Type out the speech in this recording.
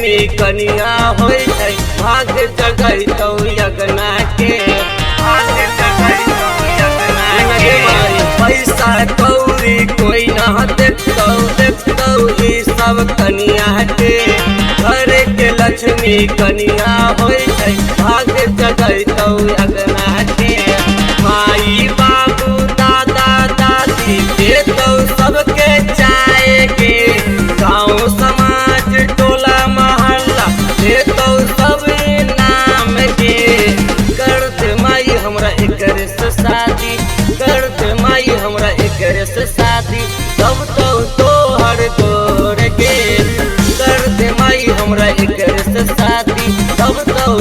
लक्ष्मी कनिया होई छै भाग जगैतौ यगना के पैसा कौड़ी कोई ना देखतौ ई सब कनिया के घर के लक्ष्मी कनिया होई छै भाग जगैतौ यगना के माई बाबू दादा दादी देतौ सबके चाय के गाँव समाज टोला मोहल्ला देतौ सब नाम के करते माई हमरा एकर से शादी करते माई हमरा एकर से शादी तब तो तोहर गोर के करते माई हमरा एकर से शादी तब तो